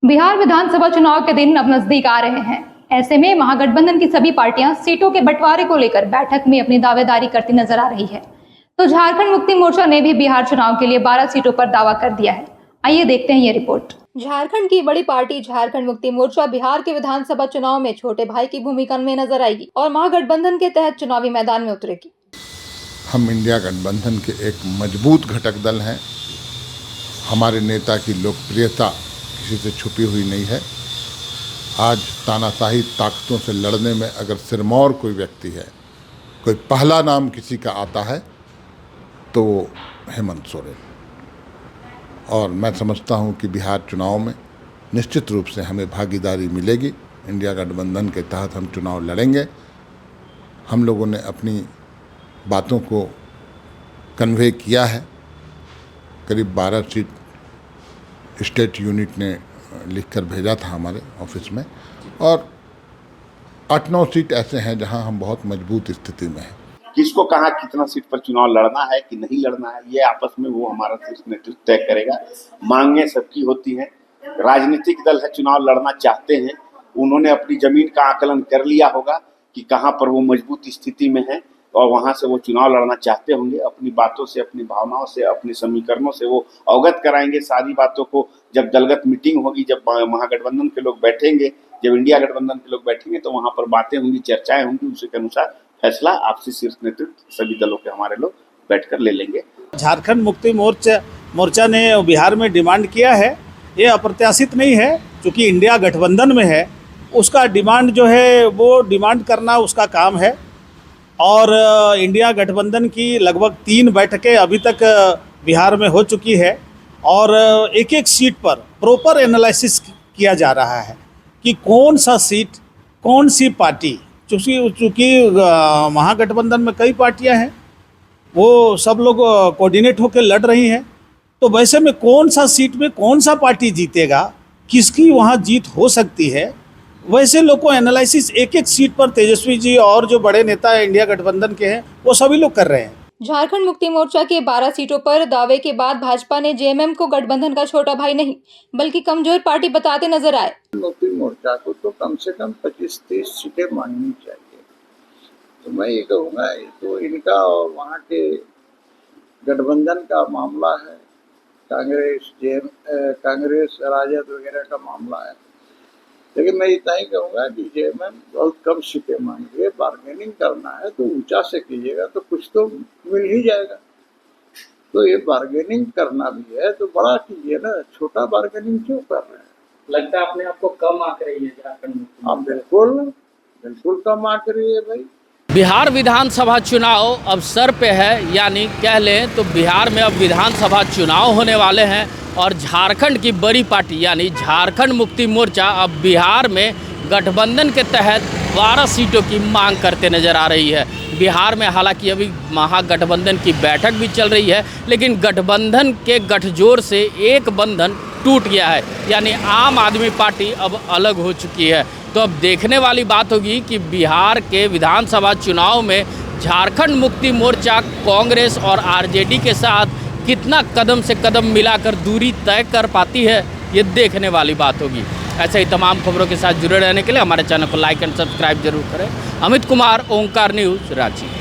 बिहार विधानसभा चुनाव के दिन अब नजदीक आ रहे हैं। ऐसे में महागठबंधन की सभी पार्टियां सीटों के बंटवारे को लेकर बैठक में अपनी दावेदारी करती नजर आ रही है। तो झारखंड मुक्ति मोर्चा ने भी बिहार चुनाव के लिए 12 सीटों पर दावा कर दिया है। आइए देखते हैं ये रिपोर्ट। झारखंड की बड़ी पार्टी झारखंड मुक्ति मोर्चा बिहार के विधानसभा चुनाव में छोटे भाई की भूमिका में नजर आएगी और महागठबंधन के तहत चुनावी मैदान में उतरेगी। हम इंडिया गठबंधन के एक मजबूत घटक दल हैं। हमारे नेता की लोकप्रियता किसी से छुपी हुई नहीं है। आज तानाशाही ताकतों से लड़ने में अगर सिरमौर कोई व्यक्ति है, कोई पहला नाम किसी का आता है तो वो हेमंत सोरेन। और मैं समझता हूँ कि बिहार चुनाव में निश्चित रूप से हमें भागीदारी मिलेगी। इंडिया गठबंधन के तहत हम चुनाव लड़ेंगे। हम लोगों ने अपनी बातों को कन्वे किया है। करीब 12 सीट स्टेट यूनिट ने लिखकर भेजा था हमारे ऑफिस में, और 8-9 सीट ऐसे हैं जहां हम बहुत मजबूत स्थिति में हैं। किसको कहाँ कितना सीट पर चुनाव लड़ना है कि नहीं लड़ना है, ये आपस में वो हमारा नेतृत्व तय करेगा। मांगे सबकी होती हैं। राजनीतिक दल है, चुनाव लड़ना चाहते हैं, उन्होंने अपनी जमीन का आकलन कर लिया होगा कि कहाँ पर वो मजबूत स्थिति में है और वहां से वो चुनाव लड़ना चाहते होंगे। अपनी बातों से, अपनी भावनाओं से, अपने समीकरणों से वो अवगत कराएंगे सारी बातों को। जब दलगत मीटिंग होगी, जब महागठबंधन के लोग बैठेंगे, जब इंडिया गठबंधन के लोग बैठेंगे, तो वहां पर बातें होंगी, चर्चाएं होंगी। उसी के अनुसार फैसला आपसी शीर्ष नेतृत्व सभी दलों के हमारे लोग बैठकर ले लेंगे। झारखंड मुक्ति मोर्चा ने बिहार में डिमांड किया है। ये अप्रत्याशित नहीं है, क्योंकि इंडिया गठबंधन में है। उसका डिमांड जो है वो डिमांड करना उसका काम है। और इंडिया गठबंधन की लगभग 3 बैठकें अभी तक बिहार में हो चुकी है और एक एक सीट पर प्रॉपर एनालिसिस किया जा रहा है कि कौन सा सीट, कौन सी पार्टी, चूँकि महागठबंधन में कई पार्टियां हैं, वो सब लोग कोऑर्डिनेट होकर लड़ रही हैं। तो वैसे में कौन सा सीट में कौन सा पार्टी जीतेगा, किसकी वहाँ जीत हो सकती है, वैसे लोग को एनालिसिस एक एक सीट पर तेजस्वी जी और जो बड़े नेता इंडिया गठबंधन के हैं वो सभी लोग कर रहे हैं। झारखंड मुक्ति मोर्चा के 12 सीटों पर दावे के बाद भाजपा ने जेएमएम को गठबंधन का छोटा भाई नहीं बल्कि कमजोर पार्टी बताते नजर आए। मुक्ति मोर्चा को तो कम से कम 25-30 सीटें मांगनी चाहिए। तो मैं ये कहूँगा, तो इनका और वहाँ के गठबंधन का मामला है, कांग्रेस राजद वगैरह का मामला है। लेकिन मैं इतना ही कहूँगा कि जेएमएम बहुत कम सीटें मांगी है। बार्गेनिंग करना है तो ऊंचा से कीजिएगा तो कुछ तो मिल ही जाएगा। तो ये बार्गेनिंग करना भी है तो बड़ा कीजिए ना, छोटा बार्गेनिंग क्यों कर रहे हैं? लगता है अपने आप को कम आंक रही है झारखंड? आप बिल्कुल कम आंक रही है भाई। बिहार विधानसभा चुनाव अब सर पे है, यानी कह लें तो बिहार में अब विधानसभा चुनाव होने वाले हैं और झारखंड की बड़ी पार्टी यानी झारखंड मुक्ति मोर्चा अब बिहार में गठबंधन के तहत 12 सीटों की मांग करते नज़र आ रही है। बिहार में हालांकि अभी महागठबंधन की बैठक भी चल रही है, लेकिन गठबंधन के गठजोड़ से एक बंधन टूट गया है, यानी आम आदमी पार्टी अब अलग हो चुकी है। तो अब देखने वाली बात होगी कि बिहार के विधानसभा चुनाव में झारखंड मुक्ति मोर्चा कांग्रेस और आरजेडी के साथ कितना कदम से कदम मिलाकर दूरी तय कर पाती है, ये देखने वाली बात होगी। ऐसे ही तमाम खबरों के साथ जुड़े रहने के लिए हमारे चैनल को लाइक एंड सब्सक्राइब जरूर करें। अमित कुमार, ओंकार न्यूज़, रांची।